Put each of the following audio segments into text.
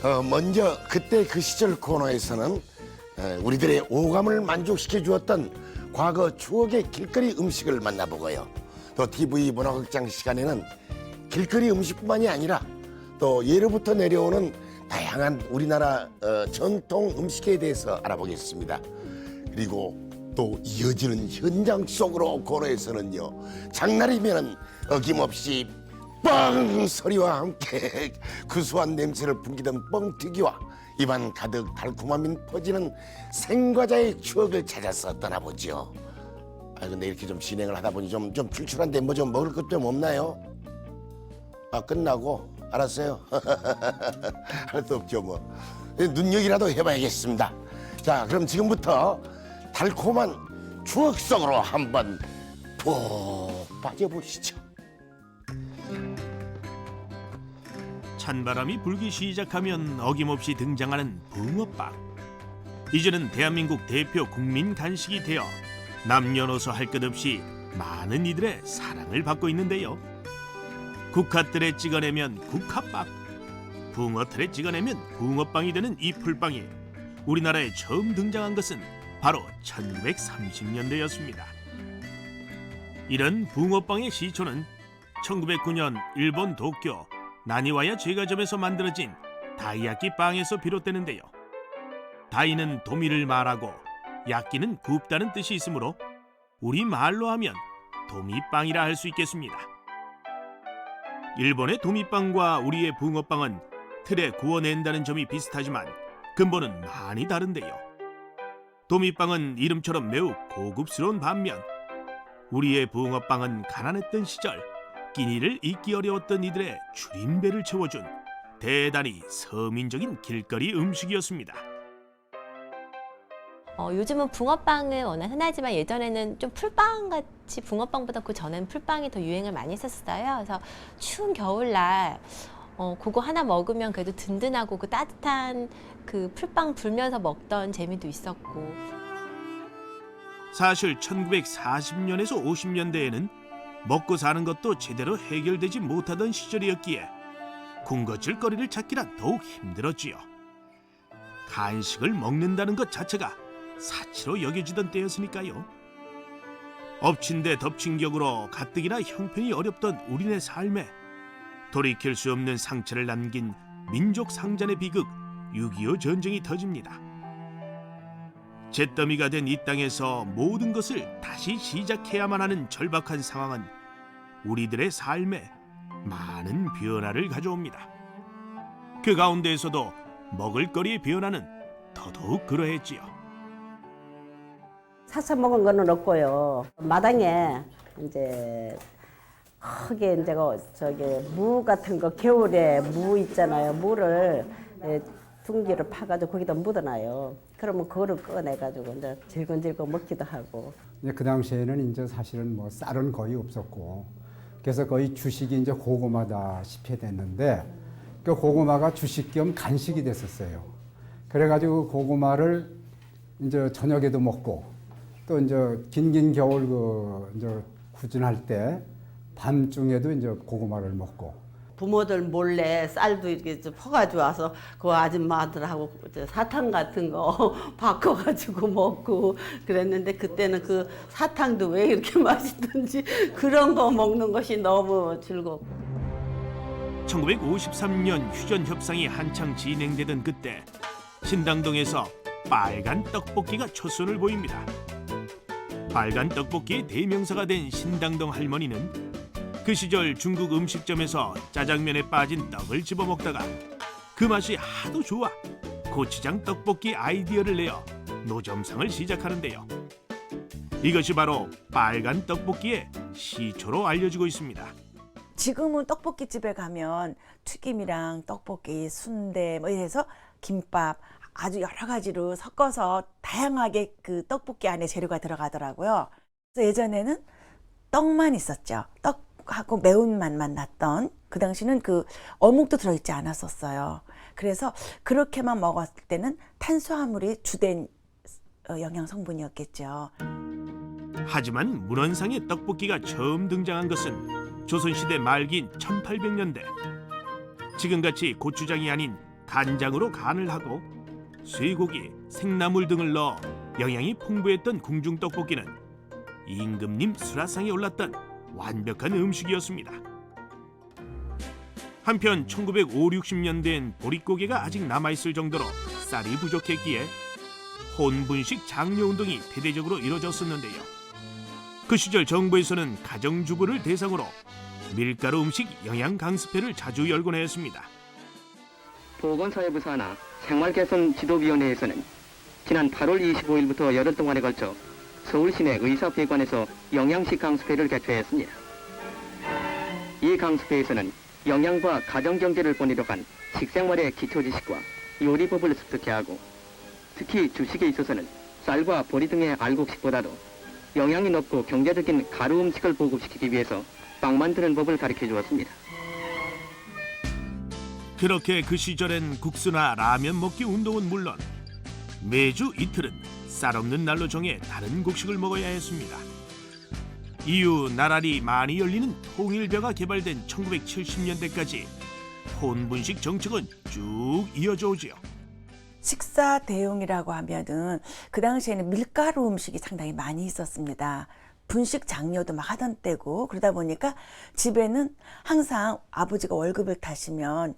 먼저 그때 그 시절 코너에서는 우리들의 오감을 만족시켜 주었던 과거 추억의 길거리 음식을 만나보고요. 또 TV 문화극장 시간에는 길거리 음식뿐만이 아니라 또 예로부터 내려오는 다양한 우리나라 전통 음식에 대해서 알아보겠습니다. 그리고 또 이어지는 현장 속으로 코너에서는요, 장날이면 어김없이 뻥 소리와 함께 구수한 냄새를 풍기던 뻥튀기와 입안 가득 달콤함이 퍼지는 생과자의 추억을 찾아서 떠나보죠. 근데 이렇게 좀 진행을 하다 보니 좀 출출한데 뭐 좀 먹을 것 좀 없나요? 끝나고 알았어요. 할 수 없죠 뭐. 눈여기라도 해봐야겠습니다. 자, 그럼 지금부터 달콤한 추억 속으로 한번 푹 빠져보시죠. 찬바람이 불기 시작하면 어김없이 등장하는 붕어빵. 이제는 대한민국 대표 국민 간식이 되어 남녀노소 할 것 없이 많은 이들의 사랑을 받고 있는데요. 국화틀에 찍어내면 국화빵, 붕어틀에 찍어내면 붕어빵이 되는 이 풀빵이 우리나라에 처음 등장한 것은 바로 1930년대였습니다. 이런 붕어빵의 시초는 1909년 일본 도쿄 나니와야 제과점에서 만들어진 다이야끼 빵에서 비롯되는데요. 다이는 도미를 말하고 야끼는 굽다는 뜻이 있으므로 우리 말로 하면 도미빵이라 할 수 있겠습니다. 일본의 도미빵과 우리의 붕어빵은 틀에 구워낸다는 점이 비슷하지만 근본은 많이 다른데요. 도미빵은 이름처럼 매우 고급스러운 반면 우리의 붕어빵은 가난했던 시절 끼니를 잊기 어려웠던 이들의 줄임배를 채워준 대단히 서민적인 길거리 음식이었습니다. 요즘은 붕어빵은 워낙 흔하지만 예전에는 좀 풀빵같이 붕어빵보다 그 전에는 풀빵이 더 유행을 많이 했었어요. 그래서 추운 겨울날 그거 하나 먹으면 그래도 든든하고 그 따뜻한 그 풀빵 불면서 먹던 재미도 있었고. 사실 1940년에서 50년대에는 먹고 사는 것도 제대로 해결되지 못하던 시절이었기에 군것질거리를 찾기란 더욱 힘들었지요. 간식을 먹는다는 것 자체가 사치로 여겨지던 때였으니까요. 엎친 데 덮친 격으로 가뜩이나 형편이 어렵던 우리네 삶에 돌이킬 수 없는 상처를 남긴 민족 상잔의 비극 6.25 전쟁이 터집니다. 잿더미가 된 이 땅에서 모든 것을 다시 시작해야만 하는 절박한 상황은 우리들의 삶에 많은 변화를 가져옵니다. 그 가운데에서도 먹을거리의 변화는 더더욱 그러했지요. 사서 먹은 거는 없고요. 마당에 이제 크게 이제 저기 무 같은 거 겨울에 무 있잖아요. 무를 둥기를 파가지고 거기다 묻어놔요. 그러면 그거를 꺼내가지고 이제 질근질근 먹기도 하고. 그 당시에는 이제 사실은 뭐 쌀은 거의 없었고, 그래서 거의 주식이 이제 고구마다시피 됐는데, 그 고구마가 주식 겸 간식이 됐었어요. 그래가지고 고구마를 이제 저녁에도 먹고, 또 이제 긴 겨울 이제 구진할 때 밤중에도 이제 고구마를 먹고. 부모들 몰래 쌀도 이렇게 퍼가지고 와서 그 아줌마들하고 사탕 같은 거 바꿔가지고 먹고 그랬는데 그때는 그 사탕도 왜 이렇게 맛있던지 그런 거 먹는 것이 너무 즐겁고. 1953년 휴전 협상이 한창 진행되던 그때 신당동에서 빨간 떡볶이가 초선을 보입니다. 빨간 떡볶이의 대명사가 된 신당동 할머니는 그 시절 중국 음식점에서 짜장면에 빠진 떡을 집어먹다가 그 맛이 하도 좋아 고추장 떡볶이 아이디어를 내어 노점상을 시작하는데요. 이것이 바로 빨간 떡볶이의 시초로 알려지고 있습니다. 지금은 떡볶이집에 가면 튀김이랑 떡볶이, 순대 뭐 이래서 김밥 아주 여러 가지로 섞어서 다양하게 그 떡볶이 안에 재료가 들어가더라고요. 그래서 예전에는 떡만 있었죠. 떡하고 매운맛만 났던, 그 당시는 그 어묵도 들어있지 않았었어요. 그래서 그렇게만 먹었을 때는 탄수화물이 주된 영양 성분이었겠죠. 하지만 문헌상의 떡볶이가 처음 등장한 것은 조선시대 말기인 1800년대. 지금같이 고추장이 아닌 간장으로 간을 하고 쇠고기, 생나물 등을 넣어 영양이 풍부했던 궁중 떡볶이는 임금님 수라상에 올랐던 완벽한 음식이었습니다. 한편 1950, 60년대엔 보릿고개가 아직 남아있을 정도로 쌀이 부족했기에 혼분식 장려운동이 대대적으로 이뤄졌었는데요. 그 시절 정부에서는 가정주부를 대상으로 밀가루 음식 영양 강습회를 자주 열곤 했습니다. 보건사회부 산하 생활개선지도위원회에서는 지난 8월 25일부터 열흘 동안에 걸쳐 서울 시내 의사회관에서 영양식 강습회를 개최했습니다. 이 강습회에서는 영양과 가정경제를 본의로 한 식생활의 기초지식과 요리법을 습득해 하고, 특히 주식에 있어서는 쌀과 보리 등의 알곡식보다도 영양이 높고 경제적인 가루 음식을 보급시키기 위해서 빵 만드는 법을 가르쳐 주었습니다. 그렇게 그 시절엔 국수나 라면 먹기 운동은 물론 매주 이틀은 쌀 없는 날로 정해 다른 곡식을 먹어야 했습니다. 이후 나날이 많이 열리는 통일벼가 개발된 1970년대까지 혼분식 정책은 쭉 이어져 오지요. 식사 대용이라고 하면은 그 당시에는 밀가루 음식이 상당히 많이 있었습니다. 분식 장려도 막 하던 때고, 그러다 보니까 집에는 항상 아버지가 월급을 타시면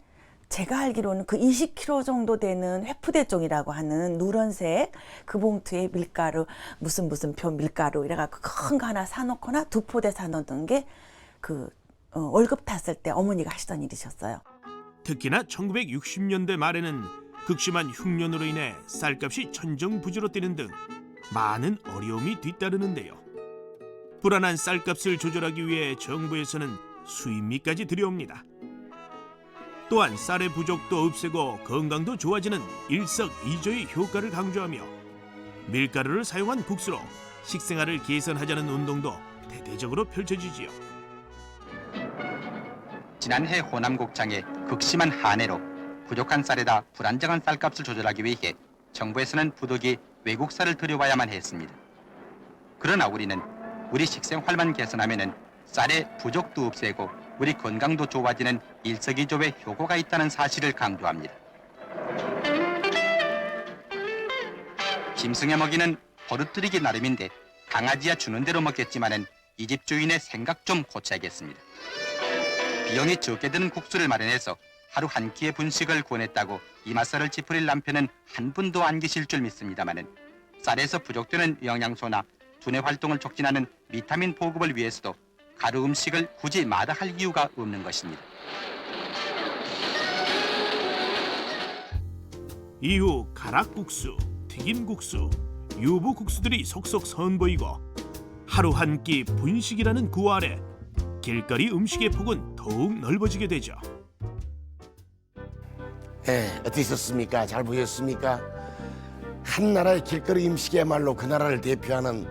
제가 알기로는 그 20kg 정도 되는 회푸대종이라고 하는 누런색 그 봉투에 밀가루 무슨 표 밀가루 이래갖고 큰 거 하나 사놓거나 2포대 사놓는 게 그 월급 탔을 때 어머니가 하시던 일이셨어요. 특히나 1960년대 말에는 극심한 흉년으로 인해 쌀값이 천정부지로 뛰는 등 많은 어려움이 뒤따르는데요. 불안한 쌀값을 조절하기 위해 정부에서는 수입미까지 들여옵니다. 또한 쌀의 부족도 없애고 건강도 좋아지는 일석이조의 효과를 강조하며 밀가루를 사용한 국수로 식생활을 개선하자는 운동도 대대적으로 펼쳐지지요. 지난해 호남 곡창의 극심한 한해로 부족한 쌀에다 불안정한 쌀값을 조절하기 위해 정부에서는 부득이 외국 쌀을 들여와야만 했습니다. 그러나 우리는 우리 식생활만 개선하면은 쌀의 부족도 없애고 우리 건강도 좋아지는 일석이조의 효과가 있다는 사실을 강조합니다. 짐승에 먹이는 버릇들이기 나름인데 강아지야 주는 대로 먹겠지만은 이 집 주인의 생각 좀 고쳐야겠습니다. 비용이 적게 드는 국수를 마련해서 하루 한 끼의 분식을 권했다고 이맛살을 찌푸릴 남편은 한 분도 안 계실 줄 믿습니다마는 쌀에서 부족되는 영양소나 두뇌 활동을 촉진하는 비타민 보급을 위해서도 가루 음식을 굳이 마다할 이유가 없는 것입니다. 이후 가락국수, 튀김국수, 유부국수들이 속속 선보이고 하루 한 끼 분식이라는 구호 아래 길거리 음식의 폭은 더욱 넓어지게 되죠. 어떠셨습니까? 잘 보셨습니까? 한 나라의 길거리 음식이야말로 그 나라를 대표하는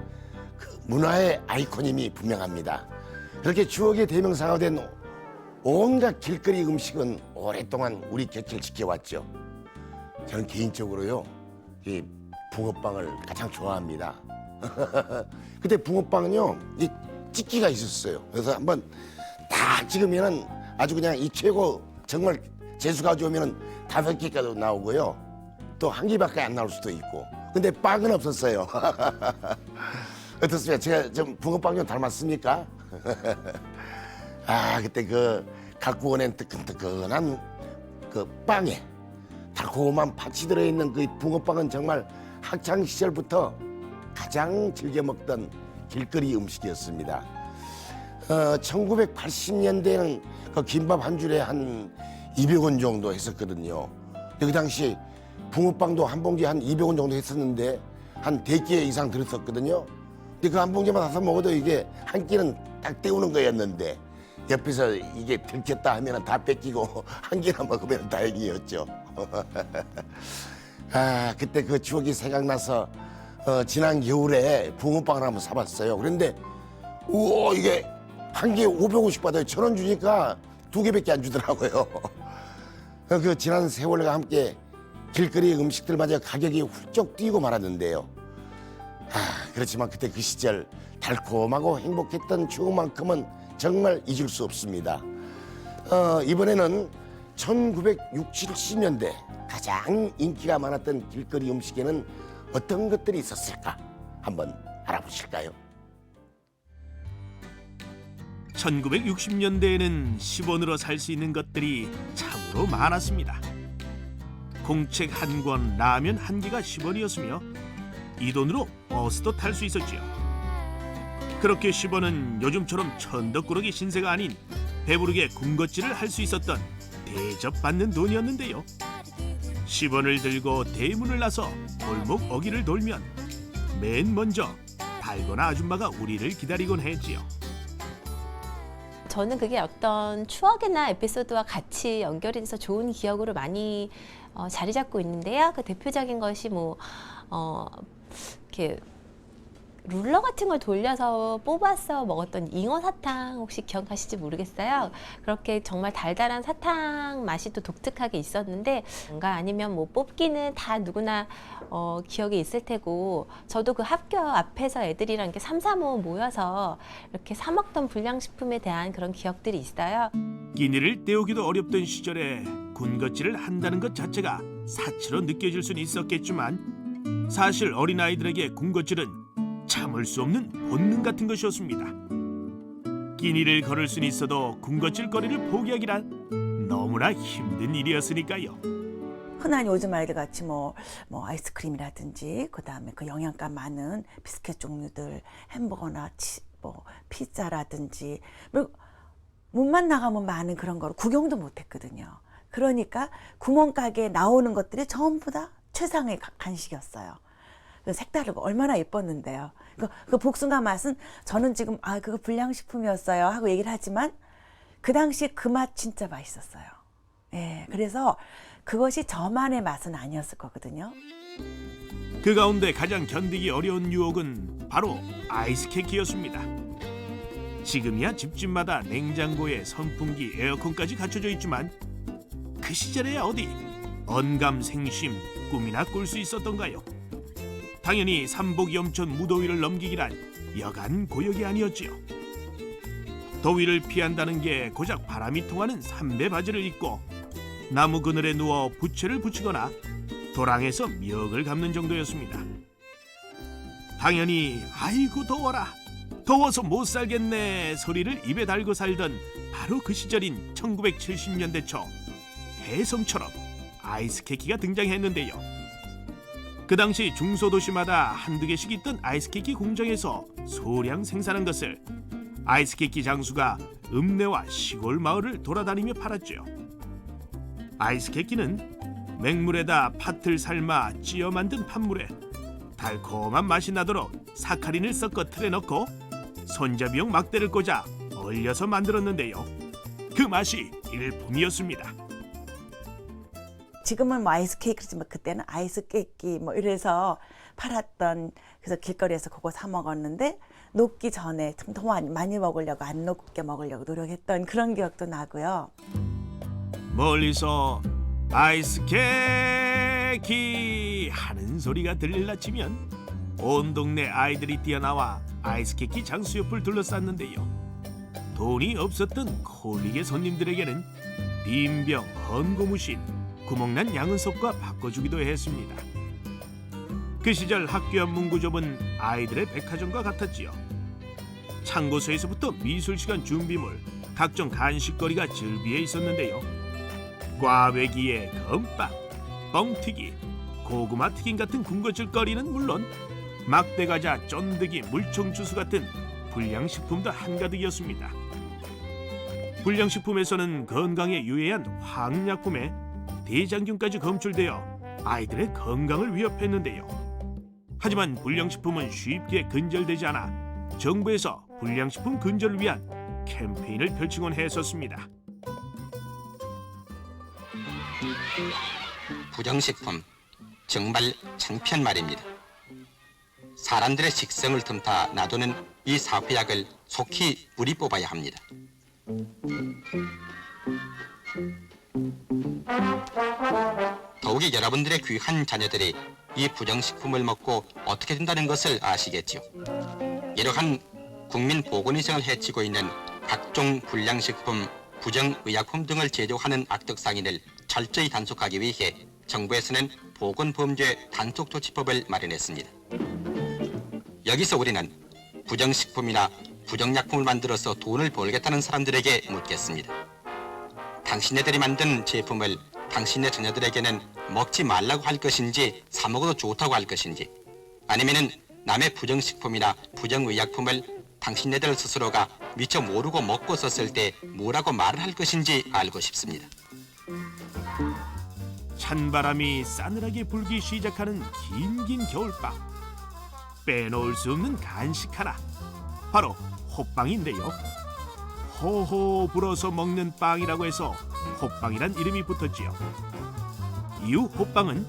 그 문화의 아이콘임이 분명합니다. 그렇게 추억의 대명사가 된 온갖 길거리 음식은 오랫동안 우리 곁을 지켜왔죠. 저는 개인적으로요, 이 붕어빵을 가장 좋아합니다. 그때 붕어빵은요, 이 찍기가 있었어요. 그래서 한번 다 찍으면은 아주 그냥 이 최고 정말 재수가 좋으면은 5개까지 나오고요. 또 1개밖에 안 나올 수도 있고. 근데 빵은 없었어요. 어떻습니까? 제가 좀 붕어빵 좀 닮았습니까? 아, 그때 그 갖고 오낸 뜨끈뜨끈한 그 빵에 달콤한 팥이 들어있는 그 붕어빵은 정말 학창 시절부터 가장 즐겨 먹던 길거리 음식이었습니다. 1980년대에는 그 김밥 한 줄에 한 200원 정도 했었거든요. 근데 그 당시 붕어빵도 한 봉지 한 200원 정도 했었는데 한 4개 이상 들었었거든요. 근데 그 한 봉지만 사서 먹어도 이게 한 끼는 딱 때우는 거였는데 옆에서 이게 들켰다 하면 다 뺏기고 한 개나 먹으면 다행이었죠. 아, 그때 그 추억이 생각나서 지난 겨울에 붕어빵을 한번 사봤어요. 그런데 우와, 이게 한 개에 550 받아요. 1,000원 주니까 2개밖에 안 주더라고요. 그 지난 세월과 함께 길거리 음식들마저 가격이 훌쩍 뛰고 말았는데요. 아, 그렇지만 그때 그 시절 달콤하고 행복했던 추억만큼은 정말 잊을 수 없습니다. 이번에는 1960, 70년대 가장 인기가 많았던 길거리 음식에는 어떤 것들이 있었을까? 한번 알아보실까요? 1960년대에는 10원으로 살 수 있는 것들이 참으로 많았습니다. 공책 한 권, 라면 한 개가 10원이었으며 이 돈으로 버스도 탈 수 있었지요. 그렇게 10원은 요즘처럼 천덕꾸러기 신세가 아닌 배부르게 군것질을 할 수 있었던 대접받는 돈이었는데요. 10원을 들고 대문을 나서 골목 어귀를 돌면 맨 먼저 달고나 아줌마가 우리를 기다리곤 했지요. 저는 그게 어떤 추억이나 에피소드와 같이 연결이 돼서 좋은 기억으로 많이 자리 잡고 있는데요. 그 대표적인 것이 이렇게 룰러 같은 걸 돌려서 뽑아서 먹었던 잉어 사탕 혹시 기억하실지 모르겠어요. 그렇게 정말 달달한 사탕 맛이 또 독특하게 있었는데 뭔가 아니면 뭐 뽑기는 다 누구나 기억이 있을 테고 저도 그 학교 앞에서 애들이랑 이렇게 3, 4모 모여서 이렇게 사 먹던 불량식품에 대한 그런 기억들이 있어요. 끼니를 때우기도 어렵던 시절에 군것질을 한다는 것 자체가 사치로 느껴질 수는 있었겠지만 사실 어린아이들에게 군것질은 참을 수 없는 본능 같은 것이었습니다. 끼니를 걸을 수는 있어도 군것질거리를 포기하기란 너무나 힘든 일이었으니까요. 흔한 요즘 아이들 같이 뭐 아이스크림이라든지 그다음에 그 영양가 많은 비스켓 종류들, 햄버거나 피자라든지 문만 나가면 많은 그런 거를 구경도 못했거든요. 그러니까 구멍가게에 나오는 것들이 전부 다 최상의 간식이었어요. 색다르고 얼마나 예뻤는데요. 그 복숭아 맛은 저는 지금 그거 불량식품이었어요 하고 얘기를 하지만 그 당시 그 맛 진짜 맛있었어요. 예, 그래서 그것이 저만의 맛은 아니었을 거거든요. 그 가운데 가장 견디기 어려운 유혹은 바로 아이스케이크였습니다. 지금이야 집집마다 냉장고에 선풍기, 에어컨까지 갖춰져 있지만 그 시절에야 어디 언감생심 꿈이나 꿀 수 있었던가요? 당연히 삼복 염천 무더위를 넘기기란 여간 고역이 아니었지요. 더위를 피한다는 게 고작 바람이 통하는 삼배 바지를 입고 나무 그늘에 누워 부채를 붙이거나 도랑에서 미역을 감는 정도였습니다. 당연히 아이고 더워라, 더워서 못 살겠네 소리를 입에 달고 살던 바로 그 시절인 1970년대 초 혜성처럼 아이스케이크가 등장했는데요. 그 당시 중소도시마다 한두 개씩 있던 아이스케이크 공장에서 소량 생산한 것을 아이스케이크 장수가 읍내와 시골 마을을 돌아다니며 팔았죠. 아이스케이크는 맹물에다 팥을 삶아 찌어 만든 팥물에 달콤한 맛이 나도록 사카린을 섞어 틀에 넣고 손잡이용 막대를 꽂아 얼려서 만들었는데요. 그 맛이 일품이었습니다. 지금은 뭐 아이스케이크지만 그때는 아이스케이크 뭐 이래서 팔았던, 그래서 길거리에서 그거 사 먹었는데 녹기 전에 좀 더 많이 먹으려고 안 녹게 먹으려고 노력했던 그런 기억도 나고요. 멀리서 아이스케이크 하는 소리가 들릴라 치면 온 동네 아이들이 뛰어나와 아이스케이크 장수 옆을 둘러쌌는데요. 돈이 없었던 콜릭의 손님들에게는 빈병, 헌고무신, 구멍난 양은석과 바꿔주기도 했습니다. 그 시절 학교 앞 문구점은 아이들의 백화점과 같았지요. 창고서에서부터 미술시간 준비물, 각종 간식거리가 즐비해 있었는데요. 꽈배기에 건빵, 뻥튀기, 고구마 튀김 같은 군것질거리는 물론 막대과자, 쫀득이, 물총주스 같은 불량식품도 한가득이었습니다. 불량식품에서는 건강에 유해한 화학약품에 대장균까지 검출되어 아이들의 건강을 위협했는데요. 하지만 불량식품은 쉽게 근절되지 않아 정부에서 불량식품 근절을 위한 캠페인을 펼치곤 했었습니다. 부정식품, 정말 창피한 말입니다. 사람들의 식성을 틈타 놔두는 이 사회약을 속히 뿌리 뽑아야 합니다. 더욱이 여러분들의 귀한 자녀들이 이 부정식품을 먹고 어떻게 된다는 것을 아시겠지요. 이러한 국민 보건위생을 해치고 있는 각종 불량식품, 부정의약품 등을 제조하는 악덕 상인을 철저히 단속하기 위해 정부에서는 보건범죄 단속조치법을 마련했습니다. 여기서 우리는 부정식품이나 부정약품을 만들어서 돈을 벌겠다는 사람들에게 묻겠습니다. 당신네들이 만든 제품을 당신네 자녀들에게는 먹지 말라고 할 것인지 사 먹어도 좋다고 할 것인지, 아니면은 남의 부정식품이나 부정의약품을 당신네들 스스로가 미처 모르고 먹고 썼을 때 뭐라고 말을 할 것인지 알고 싶습니다. 찬바람이 싸늘하게 불기 시작하는 긴긴 겨울밤. 빼놓을 수 없는 간식 하나, 바로 호빵인데요. 호호 불어서 먹는 빵이라고 해서 호빵이란 이름이 붙었지요. 이후 호빵은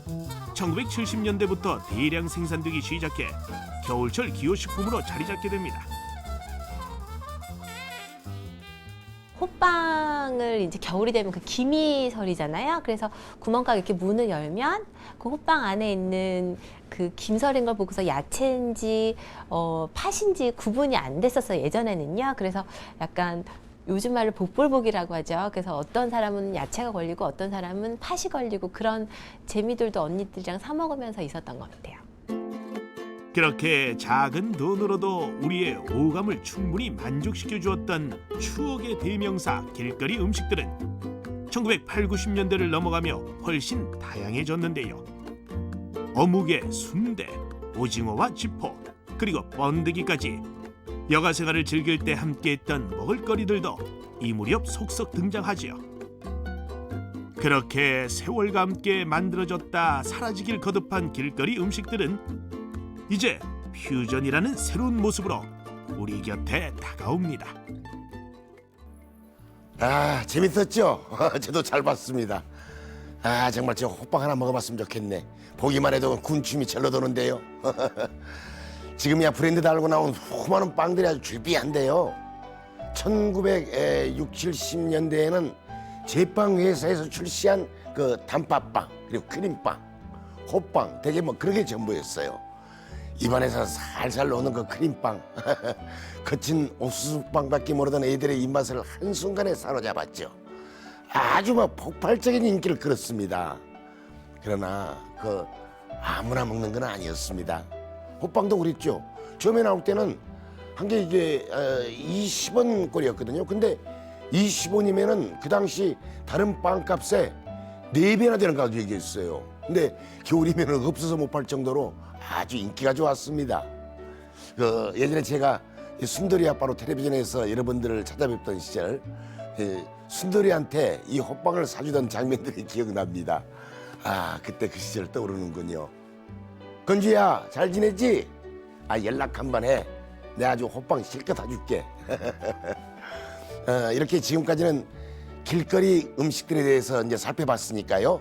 1970년대부터 대량 생산되기 시작해 겨울철 기호식품으로 자리 잡게 됩니다. 호빵을 이제 겨울이 되면 그 김이설이잖아요. 그래서 구멍가게 이렇게 문을 열면 그 호빵 안에 있는 그 김설인 걸 보고서 야채인지 팥인지 구분이 안 됐었어요, 예전에는요. 그래서 약간 요즘 말로 복불복이라고 하죠. 그래서 어떤 사람은 야채가 걸리고 어떤 사람은 팥이 걸리고 그런 재미들도 언니들이랑 사 먹으면서 있었던 것 같아요. 그렇게 작은 돈으로도 우리의 오감을 충분히 만족시켜 주었던 추억의 대명사 길거리 음식들은 1980, 90년대를 넘어가며 훨씬 다양해졌는데요. 어묵에 순대, 오징어와 지포, 그리고 번데기까지 여가 생활을 즐길 때 함께했던 먹을거리들도 이 무렵 속속 등장하지요. 그렇게 세월과 함께 만들어졌다 사라지길 거듭한 길거리 음식들은 이제 퓨전이라는 새로운 모습으로 우리 곁에 다가옵니다. 아, 재밌었죠? 저도 잘 봤습니다. 아, 정말 저 호빵 하나 먹어봤으면 좋겠네. 보기만 해도 군침이 절로 도는데요. 지금이야 브랜드 달고 나온 수많은 빵들이 아주 줄비한데요. 1960, 70년대에는 제빵 회사에서 출시한 그 단팥빵, 그리고 크림빵, 호빵, 되게 뭐 그런 게 전부였어요. 입안에서 살살 녹는 그 크림빵, 거친 옥수수빵밖에 모르던 애들의 입맛을 한순간에 사로잡았죠. 아주 뭐 폭발적인 인기를 끌었습니다. 그러나 그 아무나 먹는 건 아니었습니다. 호빵도 그랬죠. 처음에 나올 때는 한 개 이게 20원 꼴이었거든요. 근데 20원이면은 그 당시 다른 빵값에 4배나 되는 가격이었어요. 근데 겨울이면은 없어서 못 팔 정도로 아주 인기가 좋았습니다. 그 예전에 제가 순돌이 아빠로 텔레비전에서 여러분들을 찾아뵙던 시절 순돌이한테 이 호빵을 사주던 장면들이 기억납니다. 아, 그때 그 시절 떠오르는군요. 건주야, 잘 지내지? 아, 연락 한번 해. 내가 아주 호빵 실컷 사줄게. 이렇게 지금까지는 길거리 음식들에 대해서 이제 살펴봤으니까요.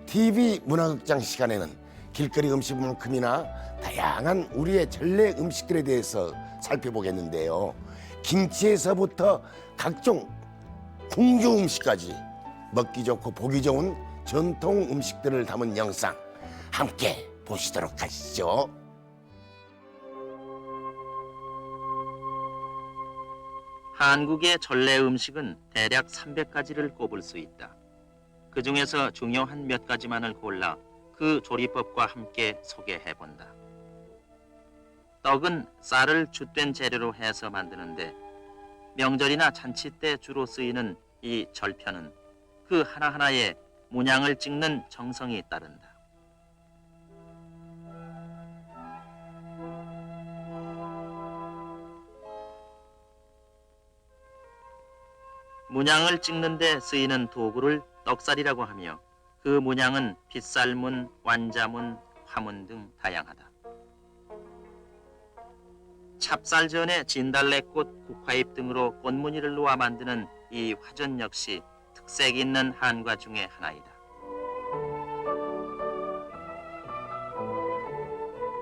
TV 문화극장 시간에는 길거리 음식만큼이나 다양한 우리의 전래 음식들에 대해서 살펴보겠는데요. 김치에서부터 각종 궁중 음식까지 먹기 좋고 보기 좋은 전통 음식들을 담은 영상 함께 보시도록 하시죠. 한국의 전래 음식은 대략 300가지를 꼽을 수 있다. 그 중에서 중요한 몇 가지만을 골라 그 조리법과 함께 소개해본다. 떡은 쌀을 죗된 재료로 해서 만드는데 명절이나 잔치 때 주로 쓰이는 이 절편은 그 하나하나에 문양을 찍는 정성이 따른다. 문양을 찍는 데 쓰이는 도구를 떡살이라고 하며 그 문양은 빗살문, 완자문, 화문 등 다양하다. 찹쌀전에 진달래꽃, 국화잎 등으로 꽃무늬를 놓아 만드는 이 화전 역시 특색 있는 한과 중의 하나이다.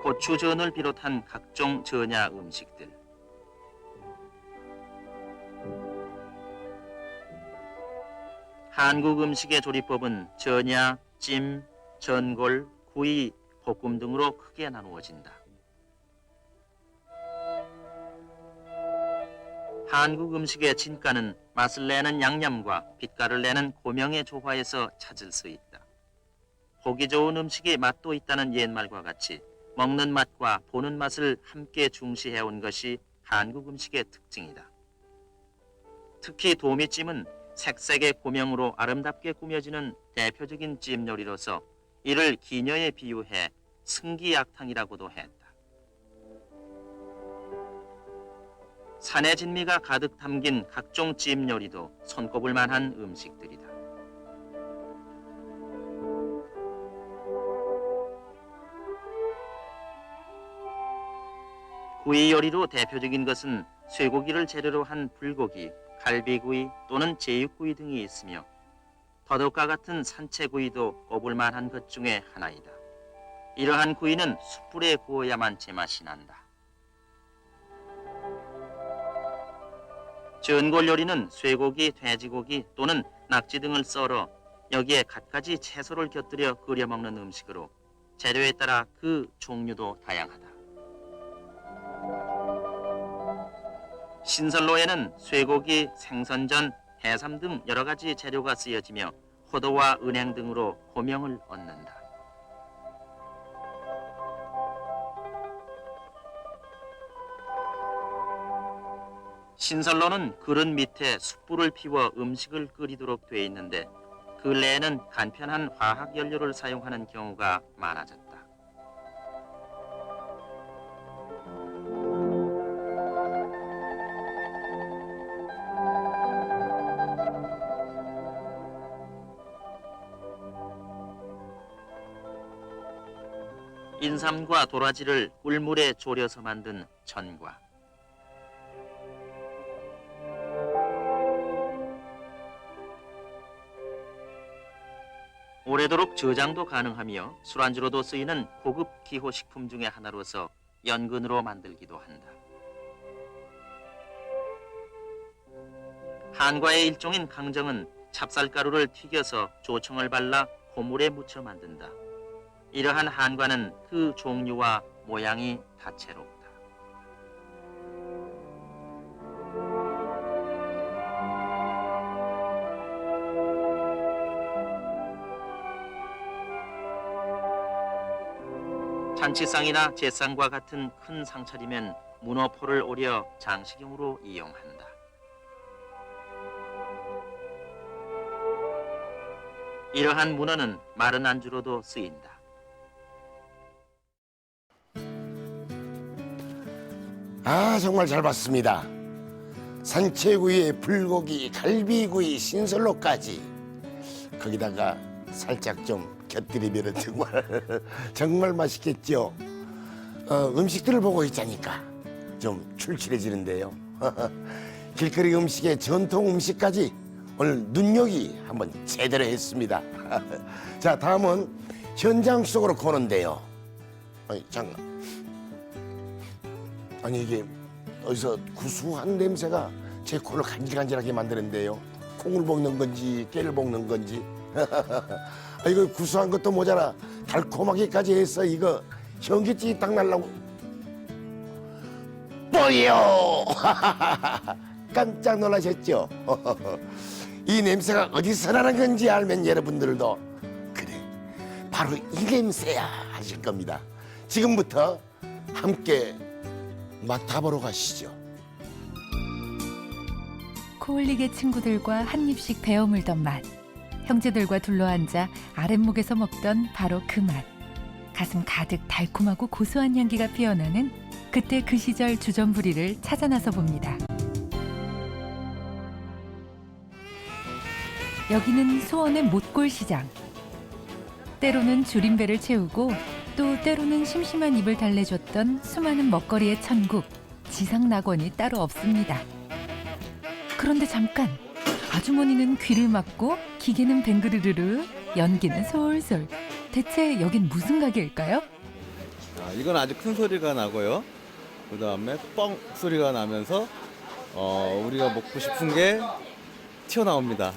고추전을 비롯한 각종 전야 음식들, 한국 음식의 조리법은 전야, 찜, 전골, 구이, 볶음 등으로 크게 나누어진다. 한국 음식의 진가는 맛을 내는 양념과 빛깔을 내는 고명의 조화에서 찾을 수 있다. 보기 좋은 음식이 맛도 있다는 옛말과 같이 먹는 맛과 보는 맛을 함께 중시해온 것이 한국 음식의 특징이다. 특히 도미찜은 색색의 고명으로 아름답게 꾸며지는 대표적인 찜 요리로서 이를 기녀에 비유해 승기약탕이라고도 했다. 산의 진미가 가득 담긴 각종 찜 요리도 손꼽을 만한 음식들이다. 구이 요리로 대표적인 것은 쇠고기를 재료로 한 불고기, 갈비구이 또는 제육구이 등이 있으며 더덕과 같은 산채구이도 꼽을 만한 것 중에 하나이다. 이러한 구이는 숯불에 구워야만 제맛이 난다. 전골 요리는 쇠고기, 돼지고기 또는 낙지 등을 썰어 여기에 갖가지 채소를 곁들여 끓여 먹는 음식으로 재료에 따라 그 종류도 다양하다. 신선로에는 쇠고기, 생선전, 해삼 등 여러 가지 재료가 쓰여지며 포도와 은행 등으로 고명을 얻는다. 신선로는 그릇 밑에 숯불을 피워 음식을 끓이도록 돼 있는데 근래에는 간편한 화학 연료를 사용하는 경우가 많아졌다. 인삼과 도라지를 꿀물에 졸여서 만든 전과, 오래도록 저장도 가능하며 술안주로도 쓰이는 고급 기호식품 중의 하나로서 연근으로 만들기도 한다. 한과의 일종인 강정은 찹쌀가루를 튀겨서 조청을 발라 고물에 묻혀 만든다. 이러한 한과는 그 종류와 모양이 다채롭다. 잔치상이나 제상과 같은 큰 상차리면 문어포를 오려 장식용으로 이용한다. 이러한 문어는 마른 안주로도 쓰인다. 아, 정말 잘 봤습니다. 산채구이에 불고기, 갈비구이, 신선로까지 거기다가 살짝 좀 곁들이면 정말 맛있겠죠. 음식들을 보고 있자니까 좀 출출해지는데요. 길거리 음식의 전통 음식까지 오늘 눈여기 한번 제대로 했습니다. 자, 다음은 현장 속으로 거는데요. 아니, 잠깐. 아니, 이게 어디서 구수한 냄새가 제 코를 간질간질하게 만드는데요. 콩을 볶는 건지 깨를 볶는 건지. 아, 이거 구수한 것도 모자라 달콤하게까지 해서 이거 현기증이 딱 날라고. 뽀요! 깜짝 놀라셨죠? 이 냄새가 어디서 나는 건지 알면 여러분들도 그래, 바로 이 냄새야 하실 겁니다. 지금부터 함께 맡아보러 가시죠. 코올리게 친구들과 한 입씩 베어 물던 맛. 형제들과 둘러앉아 아랫목에서 먹던 바로 그 맛. 가슴 가득 달콤하고 고소한 향기가 피어나는 그때 그 시절 주전부리를 찾아 나서 봅니다. 여기는 수원의 못골시장. 때로는 줄인 배를 채우고 또 때로는 심심한 입을 달래줬던 수많은 먹거리의 천국, 지상낙원이 따로 없습니다. 그런데 잠깐, 아주머니는 귀를 막고 기계는 뱅그르르르, 연기는 솔솔. 대체 여긴 무슨 가게일까요? 이건 아주 큰 소리가 나고요. 그 다음에 뻥 소리가 나면서 우리가 먹고 싶은 게 튀어나옵니다.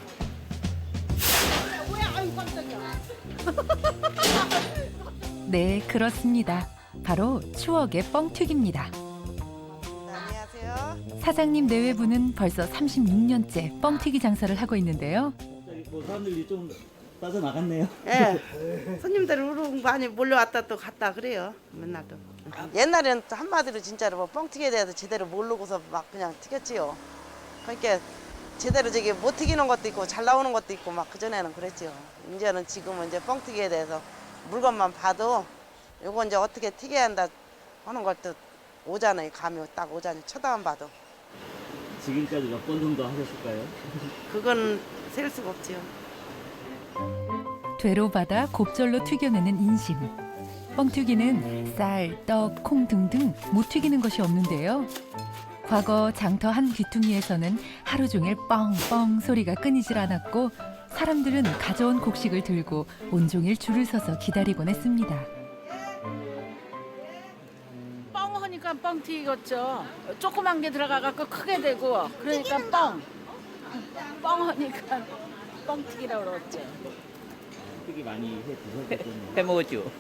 네, 그렇습니다. 바로 추억의 뻥튀기입니다. 안녕하세요. 사장님 내외부는 벌써 36년째 뻥튀기 장사를 하고 있는데요. 사람들이 좀 빠져나갔네요. 예. 손님들 우르르 많이 몰려왔다 또 갔다 그래요. 맨날 또. 옛날에는 또 한마디로 진짜로 뭐 뻥튀기에 대해서 제대로 모르고서 막 그냥 튀겼지요. 그러니까 제대로 저기 못 튀기는 것도 있고 잘 나오는 것도 있고 막 그전에는 그랬죠. 이제는 지금은 이제 뻥튀기에 대해서 물건만 봐도 요거 이제 어떻게 튀겨야 한다 하는 걸 또 오잖아요. 감이 딱 오잖아요. 쳐다만 봐도. 지금까지 몇 번 정도 하셨을까요? 그건 셀 수가 없지요. 되로 받아 곱절로 튀겨내는 인심. 뻥튀기는 쌀, 떡, 콩 등등 못 튀기는 것이 없는데요. 과거 장터 한 귀퉁이에서는 하루 종일 뻥뻥 소리가 끊이질 않았고 사람들은 가져온 곡식을 들고 온종일 줄을 서서 기다리곤 했습니다. 뻥 하니까 뻥 튀겼죠. 조그만 게 들어가갖고 크게 되고 그러니까 뻥 하니까 뻥 튀기라고 그러죠. 튀기 많이 해 드셨겠네요. 해먹었죠.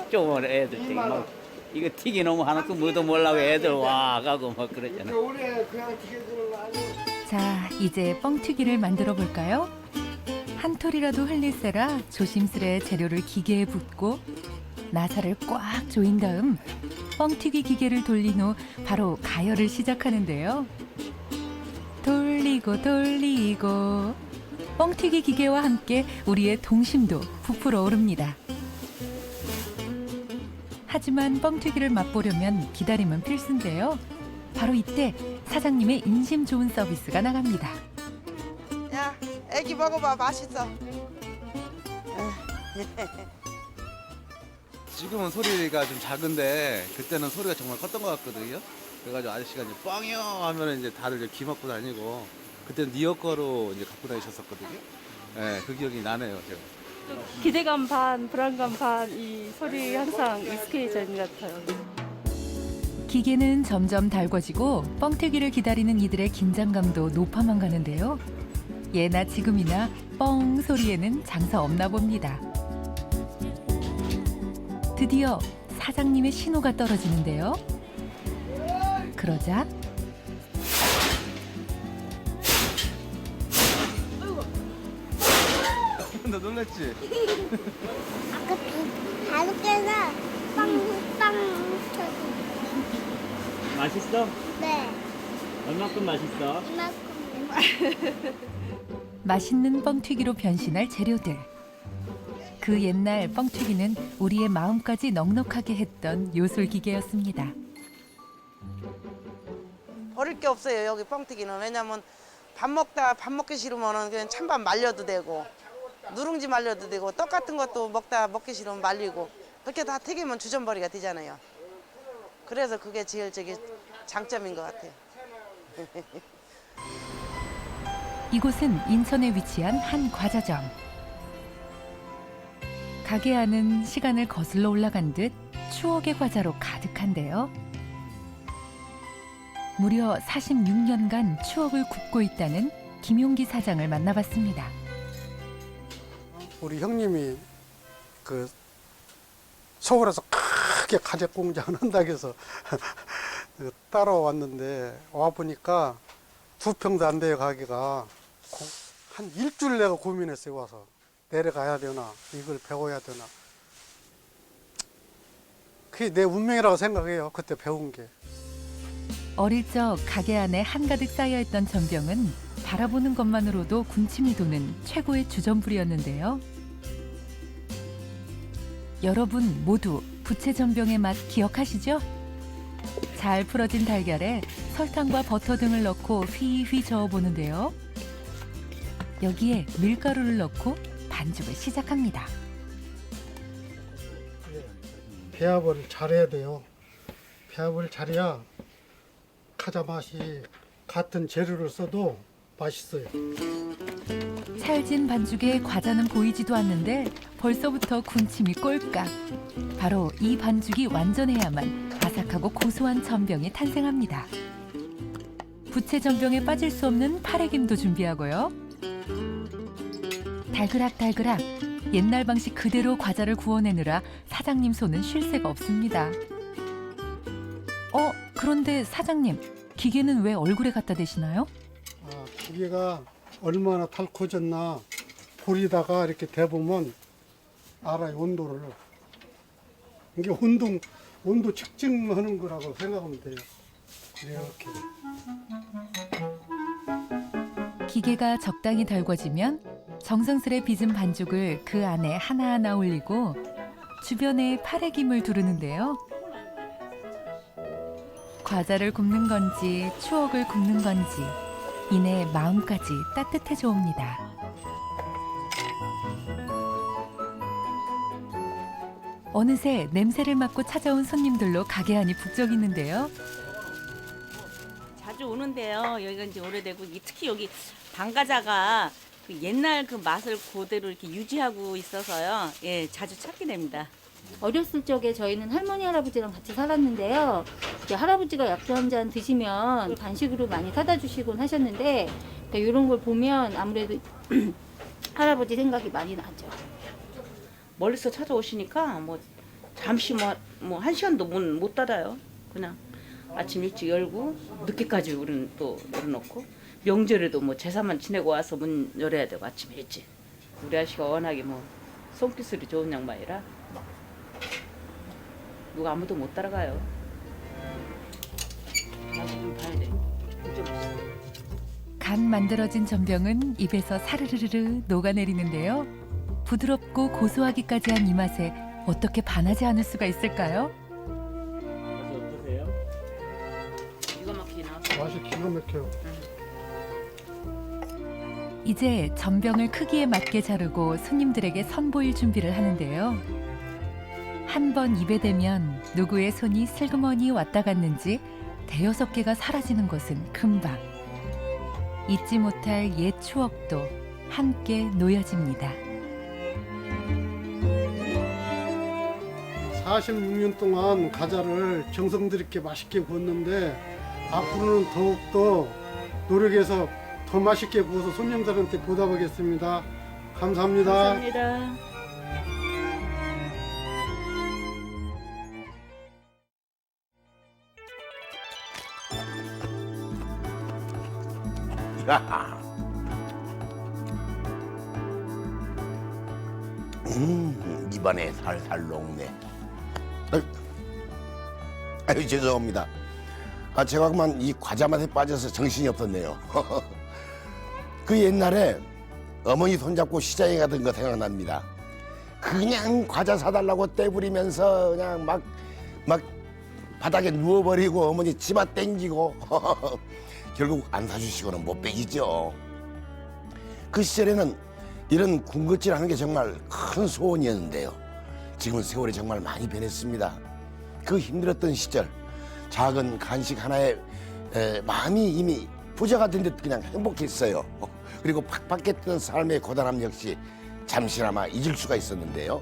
조금 애들 되게 막 이거 튀기 너무 하나도 뭐도 몰라고 애들 와가고 막 그러잖아. 자, 이제 뻥튀기를 만들어 볼까요? 한 톨이라도 흘릴세라 조심스레 재료를 기계에 붓고 나사를 꽉 조인 다음 뻥튀기 기계를 돌린 후 바로 가열을 시작하는데요. 돌리고 돌리고 뻥튀기 기계와 함께 우리의 동심도 부풀어 오릅니다. 하지만 뻥튀기를 맛보려면 기다림은 필수인데요. 바로 이때 사장님의 인심 좋은 서비스가 나갑니다. 야, 애기 먹어봐. 맛있어. 지금은 소리가 좀 작은데 그때는 소리가 정말 컸던 것 같거든요. 그래가지고 아저씨가 이제 뻥이요 하면 이제 다들 이제 귀 막고 다니고 그때는 니어 거로 이제 갖고 다니셨었거든요. 네, 그 기억이 나네요, 제가. 기대감 반, 불안감 반, 이 소리 항상 익숙해져 있는 것 같아요. 기계는 점점 달궈지고 뻥튀기를 기다리는 이들의 긴장감도 높아만 가는데요. 예나 지금이나 뻥 소리에는 장사 없나 봅니다. 드디어 사장님의 신호가 떨어지는데요. 그러자 너 놀랐지? 아까 바로 깨서 빵빵 터져. 맛있어? 네. 얼마큼 맛있어? 이만큼. 맛있는 뻥튀기로 변신할 재료들. 그 옛날 뻥튀기는 우리의 마음까지 넉넉하게 했던 요술기계였습니다. 버릴 게 없어요. 여기 뻥튀기는. 왜냐면 밥 먹기 싫으면은 그냥 찬밥 말려도 되고 누룽지 말려도 되고 떡 같은 것도 먹기 싫으면 말리고 그렇게 다 튀기면 주전벌이가 되잖아요. 그래서 그게 제일 장점인 것 같아요. 이곳은 인천에 위치한 한 과자점. 가게 안은 시간을 거슬러 올라간 듯 추억의 과자로 가득한데요. 무려 46년간 추억을 굽고 있다는 김용기 사장을 만나봤습니다. 우리 형님이 그 서울에서 크게 가재 공장을 한다고 해서 따라왔는데 와보니까 2평도 안 돼요. 가게가 한 일주일 내가 고민했어요. 와서 내려가야 되나 이걸 배워야 되나 그게 내 운명이라고 생각해요. 그때 배운 게. 어릴 적 가게 안에 한가득 쌓여있던 전병은 바라보는 것만으로도 군침이 도는 최고의 주전부리였는데요. 여러분 모두 부채전병의 맛 기억하시죠? 잘 풀어진 달걀에 설탕과 버터 등을 넣고 휘휘 저어보는데요. 여기에 밀가루를 넣고 반죽을 시작합니다. 배합을 잘해야 돼요. 배합을 잘해야 과자 맛이 같은 재료를 써도 맛있어요. 찰진 반죽에 과자는 보이지도 않는데 벌써부터 군침이 꼴깍. 바로 이 반죽이 완전해야만 바삭하고 고소한 전병이 탄생합니다. 부채 전병에 빠질 수 없는 파래김도 준비하고요. 달그락달그락 옛날 방식 그대로 과자를 구워내느라 사장님 손은 쉴 새가 없습니다. 그런데 사장님, 기계는 왜 얼굴에 갖다 대시나요? 기계가 얼마나 닳아졌나 볼에다가 이렇게 대보면 알아요, 온도를. 이게 온도 측정하는 거라고 생각하면 돼요. 이렇게. 기계가 적당히 달궈지면 정성스레 빚은 반죽을 그 안에 하나하나 올리고 주변에 파래김을 두르는데요. 과자를 굽는 건지 추억을 굽는 건지 이내 마음까지 따뜻해져 옵니다. 어느새 냄새를 맡고 찾아온 손님들로 가게 안이 북적이는데요. 자주 오는데요. 여기가 이제 오래되고 특히 여기 방과자가 그 옛날 그 맛을 그대로 이렇게 유지하고 있어서요. 예, 자주 찾게 됩니다. 어렸을 적에 저희는 할머니 할아버지랑 같이 살았는데요. 이제 할아버지가 약주 한 잔 드시면 간식으로 많이 사다 주시곤 하셨는데 이런 걸 보면 아무래도 할아버지 생각이 많이 나죠. 멀리서 찾아오시니까 뭐 잠시 뭐 1시간도 못 닫아요. 그냥 아침 일찍 열고 늦게까지 우리는 또 열어놓고 명절에도 뭐 제사만 지내고 와서 문 열어야 되고 아침 일찍. 우리 아저씨가 워낙에 뭐 손기술이 좋은 양반이라 누가 아무도 못 따라가요. 맛이 좀 봐야 돼. 진짜 맛있어. 간 만들어진 전병은 입에서 사르르르 녹아내리는데요. 부드럽고 고소하기까지 한 이 맛에 어떻게 반하지 않을 수가 있을까요? 맛이 어떠세요? 기가 막히게 나왔어. 맛이 기가 막혀요. 이제 전병을 크기에 맞게 자르고 손님들에게 선보일 준비를 하는데요. 한 번 입에 대면 누구의 손이 슬그머니 왔다 갔는지 대여섯 개가 사라지는 것은 금방. 잊지 못할 옛 추억도 함께 놓여집니다. 46년 동안 과자를 정성 들이게 맛있게 구웠는데 앞으로는 더욱더 노력해서 더 맛있게 구워서 손님들한테 보답하겠습니다. 감사합니다. 감사합니다. 야하. 입안에 살살 녹네. 아유 죄송합니다. 제가 그만 이 과자 맛에 빠져서 정신이 없었네요. 그 옛날에 어머니 손잡고 시장에 가던 거 생각납니다. 그냥 과자 사달라고 떼부리면서 그냥 막 바닥에 누워버리고 어머니 치마 땡기고 결국 안 사주시고는 못 빼기죠. 그 시절에는 이런 군것질하는 게 정말 큰 소원이었는데요. 지금은 세월이 정말 많이 변했습니다. 그 힘들었던 시절 작은 간식 하나에 마음이 이미 부자가 된 듯 그냥 행복했어요. 그리고 팍팍했던 삶의 고단함 역시 잠시나마 잊을 수가 있었는데요.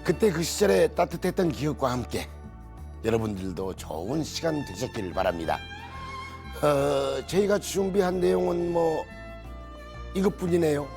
그때 그 시절의 따뜻했던 기억과 함께 여러분들도 좋은 시간 되셨길 바랍니다. 저희가 준비한 내용은 뭐 이것뿐이네요.